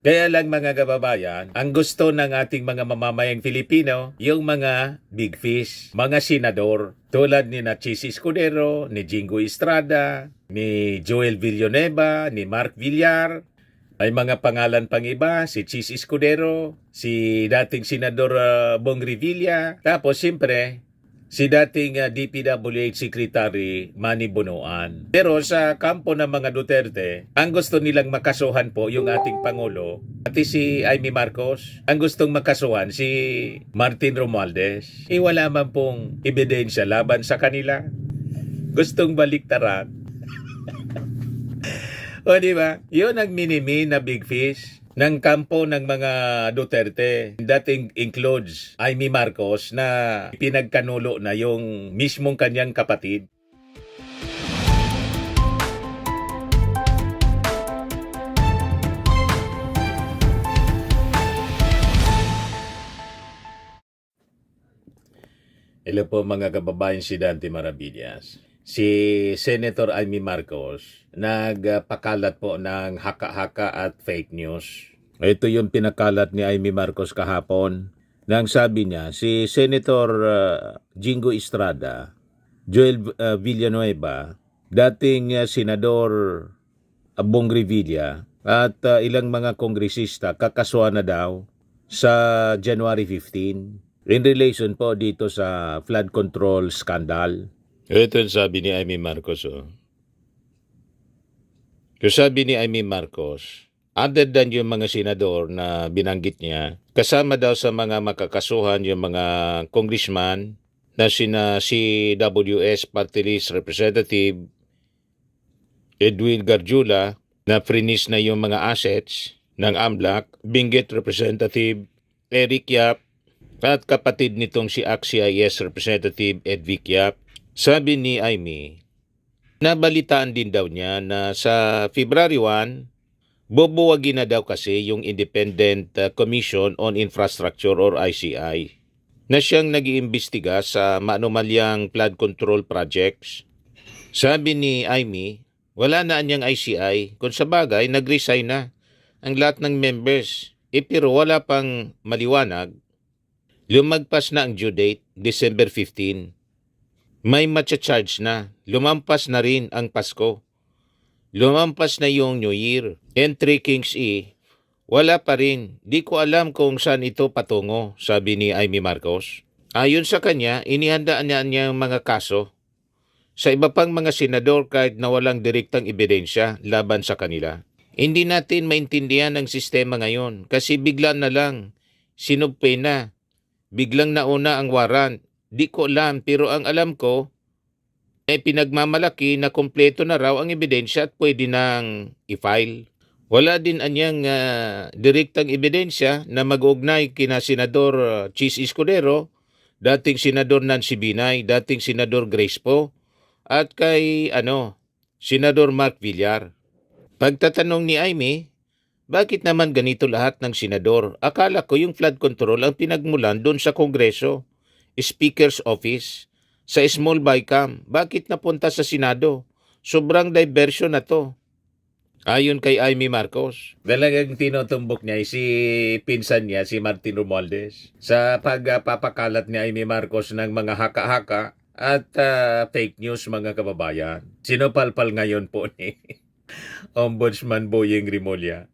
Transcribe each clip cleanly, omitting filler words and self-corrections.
Kaya lang mga kababayan, ang gusto ng ating mga mamamayang Filipino, yung mga big fish, mga senador, tulad ni na Chis Escudero, ni Jingo Estrada, ni Joel Villanueva, ni Mark Villar. May mga pangalan pang iba, si Chis Escudero, si dating Senador Bong Revilla, tapos siyempre, si dating DPWH Secretary Manny Bonoan. Pero sa kampo ng mga Duterte, ang gusto nilang makasuhan po yung ating Pangulo, pati si Amy Marcos. Ang gustong makasuhan si Martin Romualdez. Wala man pong ebidensya laban sa kanila. Gustong baliktaran. O di ba? Yun ang minimi na big fish ng kampo ng mga Duterte. Dating includes Amy Marcos na pinagkanulo na yung mismong kanyang kapatid. Hello po mga kababayan, si Dante Maravillas. Si Senator Amy Marcos nagpakalat po ng haka-haka at fake news. Ito yung pinakalat ni Amy Marcos kahapon. Nang sabi niya, si Senator Jingo Estrada, Joel Villanueva, dating Senador Bong Revilla at ilang mga kongresista kakasuhan na daw sa January 15 in relation po dito sa flood control scandal. Ito yung sabi ni Amy Marcos. Yung sabi ni Amy Marcos, other than yung mga senador na binanggit niya, kasama daw sa mga makakasuhan yung mga congressman na si WS Party List Representative Edwin Garjula na frinis na yung mga assets ng AMLAC, Benguet Representative Eric Yap, at kapatid nitong si ACT-CIS Representative Edvic Yap. Sabi ni Amy, nabalitaan din daw niya na sa February 1, bubuwagin na daw kasi yung Independent Commission on Infrastructure or ICI na siyang nag-iimbestiga sa maanumalyang flood control projects. Sabi ni Amy, wala na anyang ICI, kung sa bagay, nag-resign na ang lahat ng members. Pero wala pang maliwanag, lumagpas na ang due date, December 15. May matcha-charge na. Lumampas na rin ang Pasko. Lumampas na yung New Year. And 3 Kings wala pa rin. Di ko alam kung saan ito patungo, sabi ni Amy Marcos. Ayon sa kanya, inihandaan niya ang mga kaso sa iba pang mga senador kahit na walang direktang ebidensya laban sa kanila. Hindi natin maintindihan ang sistema ngayon kasi bigla na lang, sinubpay na, biglang nauna ang warrant. Di ko alam, pero ang alam ko, pinagmamalaki na kompleto na raw ang ebidensya at pwede nang i-file. Wala din anyang direktang ebidensya na mag-ugnay kina Senador Chis Escudero, dating Senador Nancy Binay, dating Senador Grace Poe, at kay Senador Mark Villar. Pagtatanong ni Amy, bakit naman ganito lahat ng senador? Akala ko yung flood control ang pinagmulan doon sa Kongreso, Speaker's Office, sa small bycam. Bakit napunta sa Senado? Sobrang diversion na to. Ayon kay Amy Marcos, talagang tinutumbok niya si pinsan niya, si Martin Romualdez, sa pagpapakalat ni Amy Marcos ng mga haka-haka at fake news mga kababayan. Sinupalpal ngayon po ni Ombudsman Boyeng Rimulya.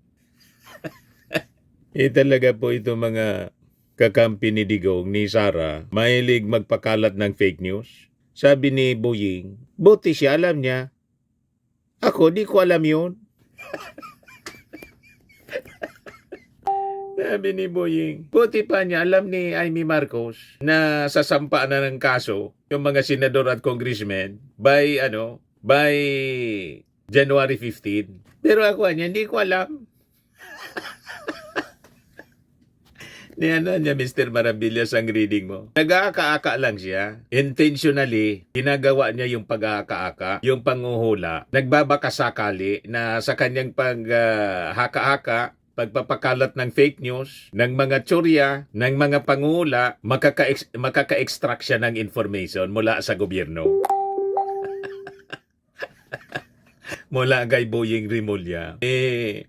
Talaga po ito mga kakampi ni Digong, ni Sara, mahilig magpakalat ng fake news. Sabi ni Boyeng, buti siya alam niya. Ako, di ko alam yun. Sabi ni Boyeng, buti pa niya alam ni Amy Marcos na sasampa na ng kaso yung mga senador at congressmen by January 15. Pero ako hindi ko alam. Niya Mr. Maravillas ang reading mo. Nag-aaka-aka lang siya. Intentionally, ginagawa niya yung pag-aaka-aka, yung panguhula. Nagbabakasakali na sa kanyang pag-haka-haka, pagpapakalat ng fake news, ng mga tsorya, ng mga panguhula, makaka-extract siya ng information mula sa gobyerno. mula kay Boying Rimulya.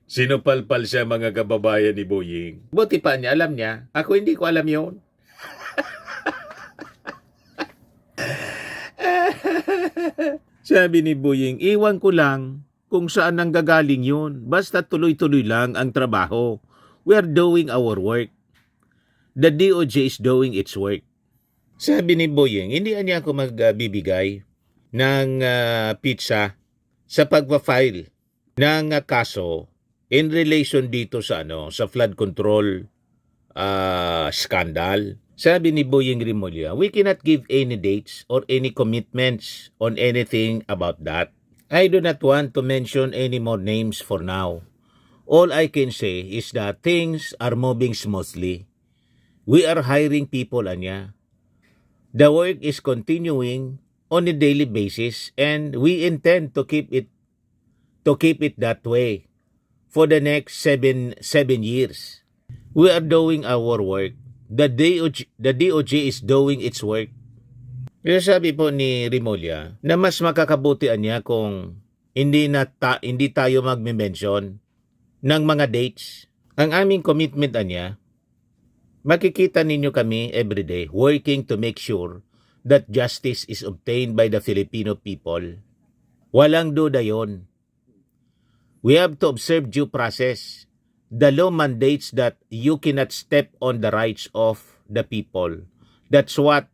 Sinupalpal siya mga kababayan ni Boying. Buti pa niya, alam niya. Ako hindi ko alam yon. Sabi ni Boying, iwan ko lang kung saan nanggagaling yun. Basta tuloy-tuloy lang ang trabaho. We are doing our work. The DOJ is doing its work. Sabi ni Boying, hindi niya ako magbibigay ng pizza sa pagpa-file ng kaso in relation dito sa sa flood control scandal. Sabi ni Boying Rimulya, we cannot give any dates or any commitments on anything about that. I do not want to mention any more names for now. All I can say is that things are moving smoothly. We are hiring people, anya. The work is continuing on a daily basis and we intend to keep it that way for the next seven years. We are doing our work. The DOJ is doing its work. Kaya sabi po ni Rimulya na mas makakabutian niya kung hindi tayo magme-mention ng mga dates. Ang aming commitment niya, makikita ninyo kami everyday working to make sure that justice is obtained by the Filipino people. Walang duda yon. We have to observe due process. The law mandates that you cannot step on the rights of the people. That's what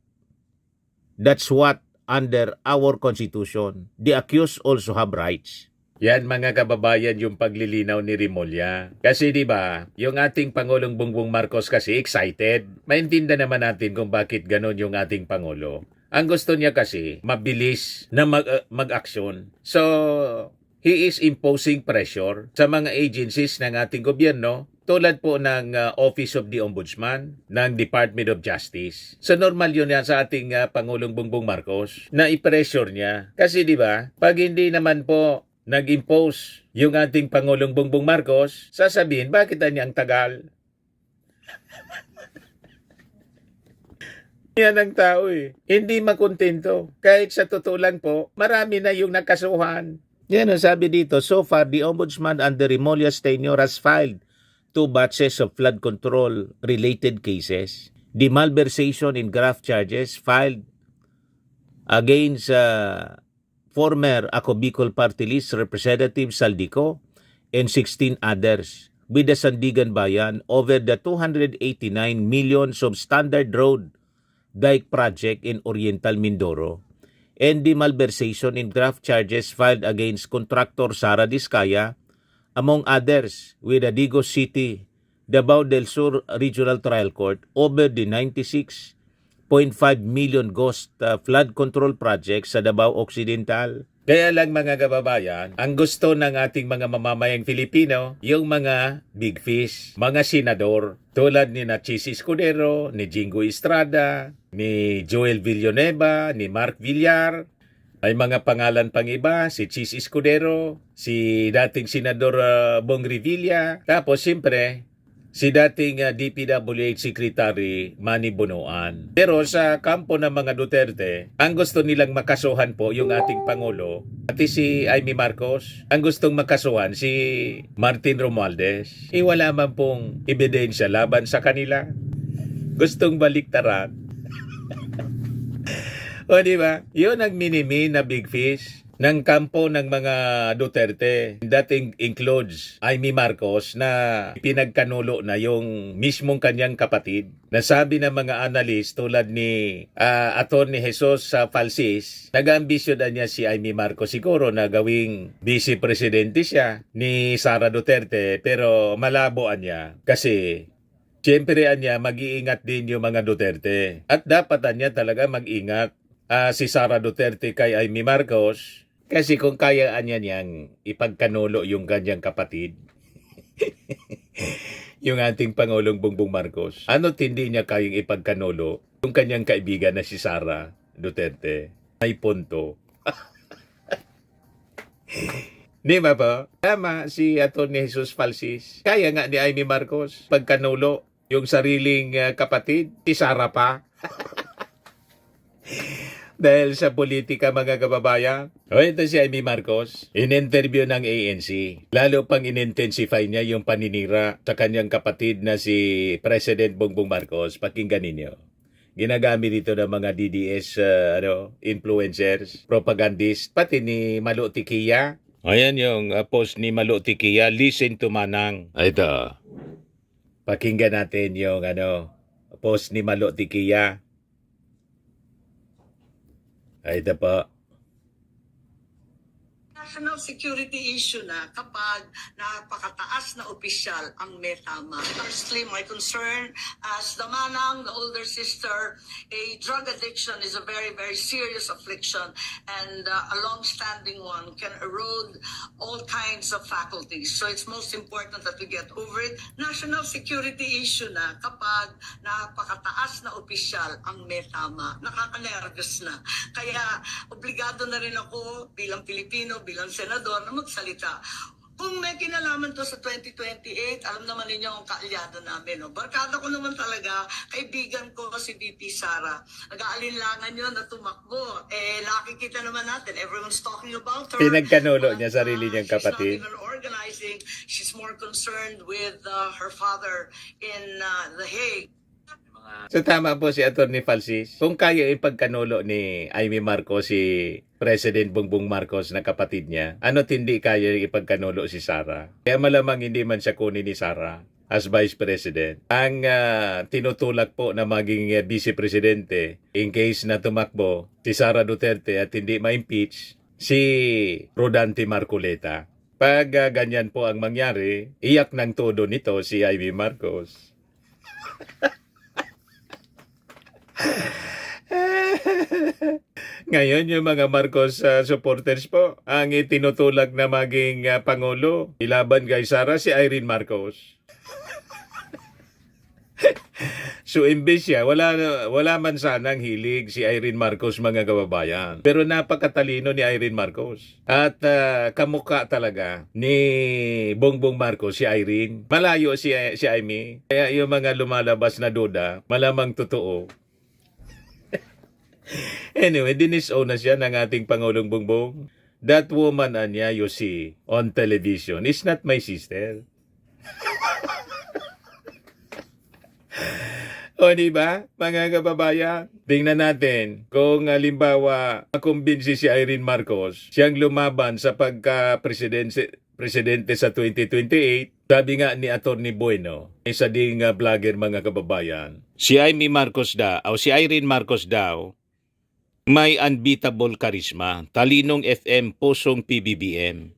under our constitution. The accused also have rights. Yan mga kababayan yung paglilinaw ni Rimulya. Kasi di ba, yung ating Pangulong Bongbong Marcos kasi excited. Maintindihan naman natin kung bakit ganon yung ating Pangulo. Ang gusto niya kasi mabilis na mag-aksyon. So, he is imposing pressure sa mga agencies ng ating gobyerno tulad po ng Office of the Ombudsman, ng Department of Justice. So normal yun yan sa ating Pangulong Bongbong Marcos na i-pressure niya. Kasi di ba, pag hindi naman po nag-impose yung ating Pangulong Bongbong Marcos, sasabihin, bakit niya ang tagal? Yan ang tao eh. Hindi makontento. Kahit sa totoo lang po, marami na yung nakasuhan. Yan ang sabi dito, so far the Ombudsman under Rimulya's tenure has filed 2 batches of flood control related cases. The malversation in graft charges filed against former Ako Bicol Party List Representative Saldico and 16 others with the Sandigan Bayan over the 289 million substandard road dike project in Oriental Mindoro and the malversation in graft charges filed against contractor Sara Diskaya, among others, with the Digos City, Davao del Sur Regional Trial Court over the 96.5 million ghost flood control project sa Davao Occidental. Kaya lang mga kababayan, ang gusto ng ating mga mamamayang Filipino, yung mga big fish, mga senador, tulad ni Chis Escudero, ni Jingo Estrada, ni Joel Villanueva, ni Mark Villar. May mga pangalan pang iba, si Chis Escudero, si dating Senador Bong Revilla, tapos siyempre, si dating DPWH Secretary Manny Bonoan. Pero sa kampo ng mga Duterte, ang gusto nilang makasuhan po yung ating Pangulo, pati si Amy Marcos, ang gustong makasuhan si Martin Romualdez. Wala man pong ebidensya laban sa kanila. Gustong baliktaran. O diba? Yun ang minimi na big fish ng kampo ng mga Duterte. Dating includes Amy Marcos na pinagkanulo na yung mismong kanyang kapatid. Nasabi ng mga analyst tulad ni Attorney Jesus Falsis, nag-ambisyon na niya si Amy Marcos siguro na gawing vice presidente siya ni Sara Duterte, pero malaboan niya kasi siyempre niya mag-iingat din yung mga Duterte. At dapat niya talaga mag-ingat si Sara Duterte kay Amy Marcos kasi kung kaya niya niyang ipagkanulo yung kanyang kapatid, yung ating Pangulong Bongbong Marcos, ano't hindi niya kayang ipagkanulo yung kanyang kaibigan na si Sara Duterte? May punto. Di ba po? Tama si Atty. Jesus Falsis. Kaya nga ni Amy Marcos pagkanulo yung sariling kapatid, si Sara pa. Dahil sa politika mga kababayan. O ito si Amy Marcos, in-interview ng ANC. Lalo pang in-intensify niya yung paninira sa kanyang kapatid na si President Bongbong Marcos. Pakinggan ninyo. Ginagamit dito ng mga DDS influencers, propagandist, pati ni Malo Tikia. Ayan yung post ni Malo Tikia, listen to Manang. Ito. Pakinggan natin yung post ni Malo Tikia. Ito po. National security issue na kapag napakataas na opisyal ang may tama. Firstly, my concern as the manang, the older sister, a drug addiction is a very, very serious affliction and a long-standing one can erode all kinds of faculties. So it's most important that we get over it. National security issue na kapag napakataas na opisyal ang may tama. Nakaka-nervous na. Kaya obligado na rin ako bilang Pilipino, bilang senador na magsalita. Kung may kinalaman to sa 2028, alam naman ninyo ang kaalyado namin. No? Barkada ko naman talaga, kaibigan ko si VP Sara. Nag-aalinlangan yun na tumakbo. Nakikita naman natin, everyone's talking about her. Pinagkanulo niya sarili niyang kapatid. She's not even organizing. She's more concerned with her father in The Hague. So tama po si Atty. Falsis. Kung kaya ipagkanulo ni Amy Marcos si President Bongbong Marcos na kapatid niya, ano't hindi kaya ipagkanulo si Sara? Kaya malamang hindi man siya kunin ni Sara as Vice President. Ang tinutulak po na maging Vice Presidente in case na tumakbo si Sara Duterte at hindi ma-impeach si Rodante Marcoleta. Pag ganyan po ang mangyari, iyak ng todo nito si Amy Marcos. Ngayon, yung mga Marcos supporters po, ang itinutulak na maging Pangulo, ilaban kay Sara si Irene Marcos. So, imbes siya, wala man sanang hilig si Irene Marcos mga kababayan. Pero napakatalino ni Irene Marcos. At kamukha talaga ni Bongbong Marcos si Irene. Malayo si Amy. Kaya yung mga lumalabas na duda, malamang totoo. Anyway, dinisown na siya ng ating Pangulong Bongbong. That woman, Anya, you see on television is not my sister. O, diba, mga kababayan? Tingnan natin kung halimbawa makumbinsi si Irene Marcos, siyang lumaban sa pagka-presidente sa 2028. Sabi nga ni Atty. Bueno, isa ding vlogger mga kababayan. Si Amy Marcos daw, o si Irene Marcos daw, may unbeatable charisma, talinong FM, pusong PBBM.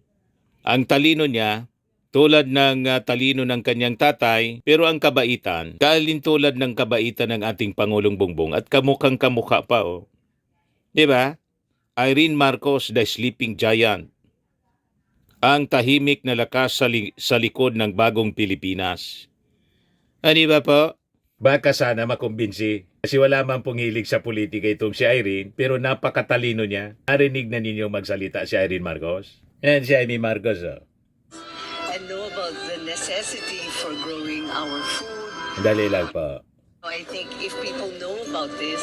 Ang talino niya, tulad ng talino ng kanyang tatay, pero ang kabaitan, kalintulad ng kabaitan ng ating Pangulong Bongbong at kamukhang kamukha pa oh. Diba? Irene Marcos, the sleeping giant. Ang tahimik na lakas sa likod ng bagong Pilipinas. Ano ba po? Baka sana makumbinsi. Kasi wala man pong hilig sa politika itong si Irene, pero napakatalino niya. Narinig na ninyo magsalita si Irene Marcos. Yan si Amy Marcos. Oh. And know about the necessity for growing our food. Dali lang po. I think if people know about this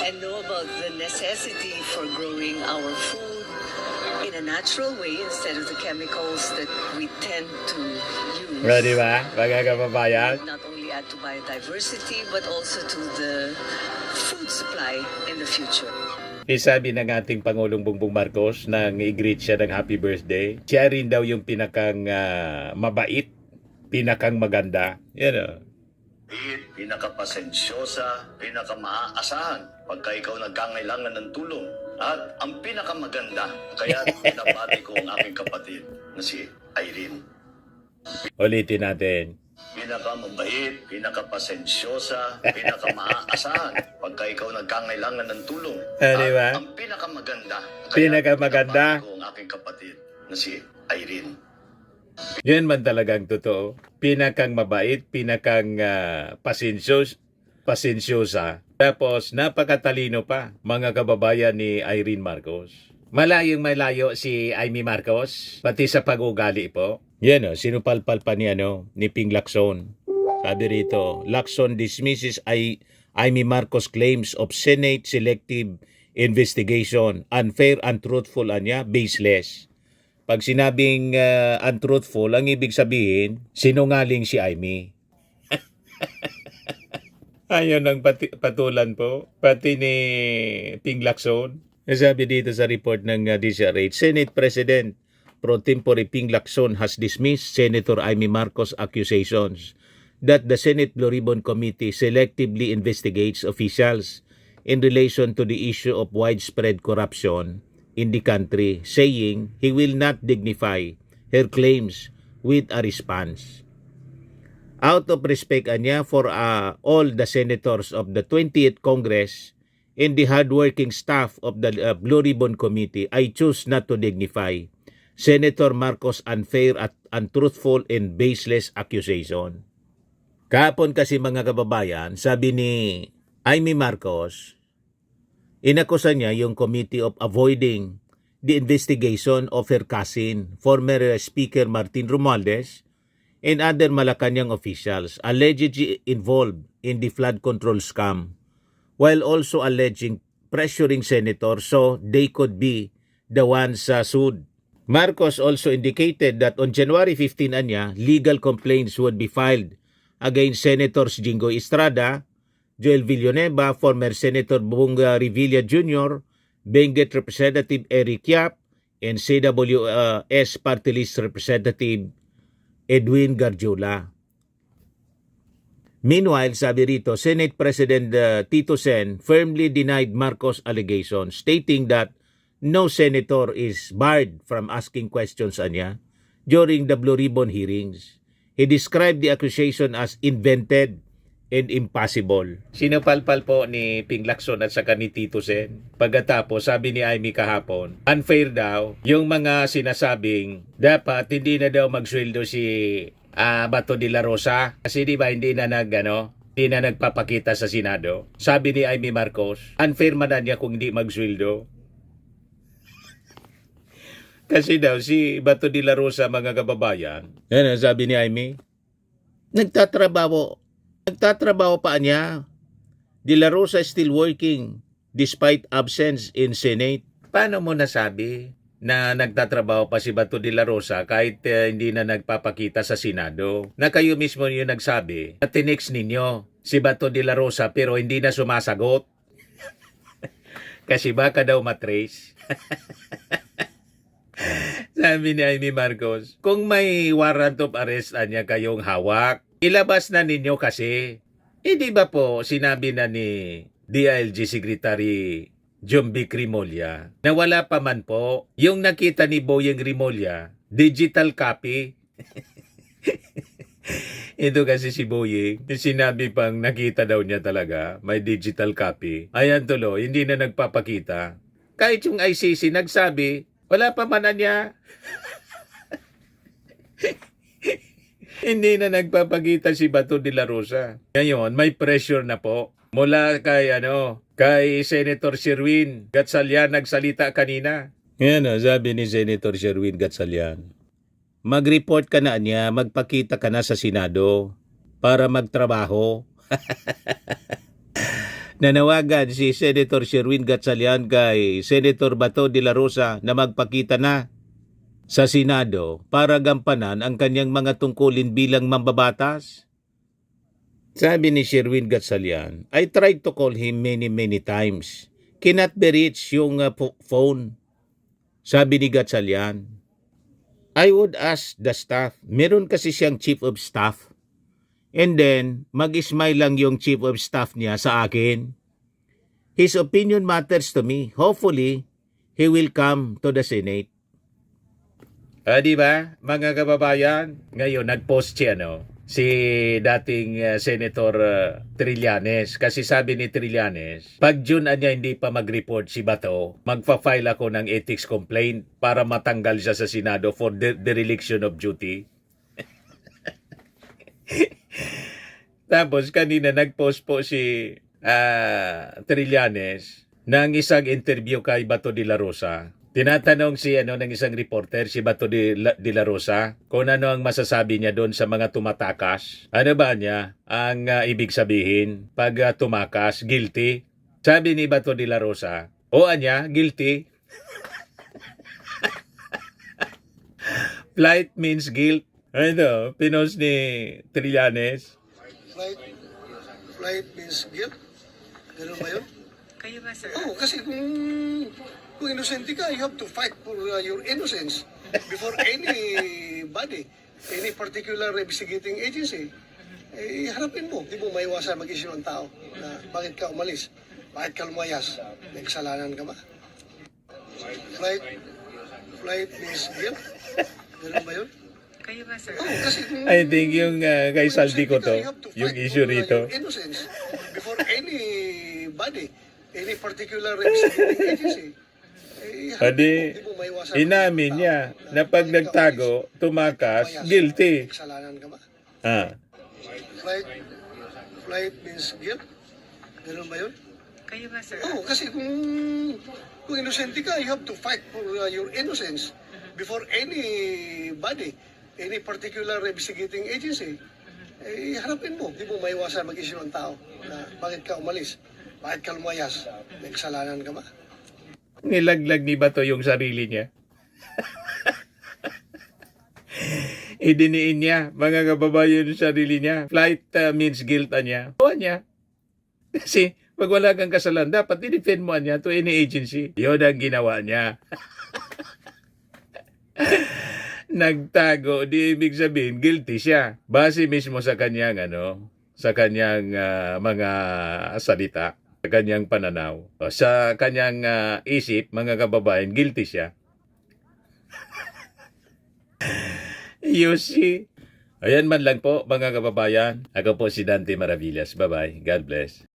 and know about the necessity for growing our food in a natural way instead of the chemicals that we tend to use. Ready ba? Mga kababayan? Not only add to biodiversity but also to the food supply in the future. Isabi ng ating Pangulong Bongbong Marcos nang i-greet siya ng happy birthday. Siya rin daw yung pinakang mabait, pinakang maganda. Yan o. Pinakapasensyosa, pinakamaaasahan pagka ikaw nagkangailangan ng tulong. At ang pinakamaganda, kaya pinabati ko ang aking kapatid na si Irene. Ulitin natin. Pinakamabait, pinakapasensyosa, pinakamaaasahan pagka ikaw nagkangailangan ng tulong. Diba? At ang pinakamaganda, Pinakamaganda. pinabati ko ang aking kapatid na si Irene. Yan man talagang totoo. Pinakang mabait, pinakang pasensyosa. Tapos napakatalino pa mga kababayan ni Irene Marcos. Malayong malayo si Amy Marcos, pati sa pag-ugali po. Yan o, sinupalpal pa ni Ping Lacson. Sabi rito, Lacson dismisses Amy Marcos claims of Senate selective investigation. Unfair, untruthful anya, baseless. Pag sinabing untruthful, ang ibig sabihin, sinungaling si Amy. Ayun ang patulan po, pati ni Ping Lacson. Sabi dito sa report ng DCRH, Senate President pro tempore Ping Lacson has dismissed Senator Amy Marcos' accusations that the Senate Blue Ribbon Committee selectively investigates officials in relation to the issue of widespread corruption in the country, saying he will not dignify her claims with a response. Out of respect niya for all the senators of the 20th Congress and the hardworking staff of the Blue Ribbon Committee, I choose not to dignify Senator Marcos' unfair at untruthful and baseless accusation. Kahapon kasi mga kababayan, sabi ni Amy Marcos, inakusa niya yung Committee of Avoiding the Investigation of her cousin, former Speaker Martin Romualdez, and other Malacanang officials allegedly involved in the flood control scam, while also alleging pressuring senators so they could be the ones sued. Marcos also indicated that on January 15 anya, legal complaints would be filed against Senators Jinggoy Estrada, Joel Villanueva, former Senator Bunga Revilla Jr., Benguet Representative Eric Yap, and CWS Party List Representative Edwin Garjola. Meanwhile, sabi rito, Senate President Tito Sen firmly denied Marcos' allegations, stating that no senator is barred from asking questions anya during the Blue Ribbon hearings. He described the accusation as invented and impossible. Sinapalpal po ni Ping Lacson at saka ni Tito Sen. Pagkatapos, sabi ni Amy kahapon, unfair daw yung mga sinasabing dapat hindi na daw magsweldo si Bato de la Rosa kasi di ba hindi na nagpapakita sa Senado. Sabi ni Amy Marcos, unfair man na niya kung hindi magsweldo. Kasi daw si Bato de la Rosa, mga kababayan, yan ang sabi ni Amy, nagtatrabaho pa niya. De la Rosa is still working despite absence in Senate. Paano mo nasabi na nagtatrabaho pa si Bato de la Rosa kahit hindi na nagpapakita sa Senado? Na kayo mismo yung nagsabi na tinext ninyo si Bato de la Rosa pero hindi na sumasagot. Kasi baka daw matrace. Sabi ni Amy Marcos, kung may warrant of arrest niya kayong hawak, ilabas na ninyo kasi. Di ba po sinabi na ni DILG Secretary Jumbic Rimolya na wala pa man po yung nakita ni Boyeng Rimolya, digital copy. Ito kasi si Boyeng, sinabi pang nakita daw niya talaga, may digital copy. Ayan tuloy, hindi na nagpapakita. Kahit yung ICC nagsabi, wala pa man na niya. Hindi na nagpapakita si Bato de la Rosa. Ngayon, may pressure na po. Mula kay Senator Sherwin Gatchalian nagsalita kanina. Yan sabi ni Senator Sherwin Gatchalian. Mag-report ka na niya, magpakita ka na sa Senado para magtrabaho. Nanawagan si Senator Sherwin Gatchalian kay Senator Bato de la Rosa na magpakita na sa Senado para gampanan ang kanyang mga tungkulin bilang mambabatas. Sabi ni Sherwin Gatchalian, I tried to call him many times. Cannot be reached yung phone. Sabi ni Gatchalian, I would ask the staff. Meron kasi siyang chief of staff. And then, mag-smile lang yung chief of staff niya sa akin. His opinion matters to me. Hopefully, he will come to the Senate. Di ba, mga kababayan? Ngayon, nag-post si dating Senator Trillanes. Kasi sabi ni Trillanes, pag June niya hindi pa mag-report si Bato, magpa-file ako ng ethics complaint para matanggal siya sa Senado for dereliction of duty. Tapos kanina nag-post po si Trillanes ng isang interview kay Bato de la Rosa. Tinatanong ng isang reporter si Bato de la Rosa kung ano ang masasabi niya doon sa mga tumatakas. Ano ba niya ang ibig sabihin pag tumakas, guilty? Sabi ni Bato de la Rosa, O anya, guilty. Flight means guilt. Ito, pinost ni Trillanes. Flight means guilt? Ganun ba yun? Kayo ba, sir? Oo, kasi kung innocent ka, you have to fight for your innocence before anybody, any particular investigating agency. Eh, harapin mo. Di mo maiwasan mag-issue ng tao na bakit ka umalis, bakit ka lumayas, may kasalanan ka ba? Flight means guilt? Ganun ba yun? Kayo ba, sir? Oo, kasi I think yung kay Saldi ko to, you have to yung fight issue for rito. your innocence before anybody, any particular investigating agency. Eh, Adi, di mo maiwasan inamin mag-issue ng niya tao na pag bakit ka nagtago, umalis, tumakas, bakit ka lumayas, guilty. may kasalanan ka ba? Ah. Flight means guilt? Ganun ba yun? Kayo ba, sir? Oo, kasi kung innocent ka, you have to fight for your innocence before anybody, any particular investigating agency. Eh, harapin mo. Di mo maiwasan mag-issue ng tao na bakit ka umalis, bakit ka lumayas, may kasalanan ka ba? Nilaglag ni Bato yung sarili niya. Idiniin niya, mga kababayan yung sarili niya. Flight means guilt niya. O niya. Kasi pag wala kang kasalanan, dapat i-defend mo niya to any agency. Yun ang ginawa niya. Nagtago, di ibig sabihin, guilty siya. Base mismo sa kanyang, sa kanyang mga salita, sa kanyang pananaw, o sa kanyang isip, mga kababayan, guilty siya. You see? Ayan man lang po, mga kababayan. Ako po si Dante Maravillas. Bye-bye. God bless.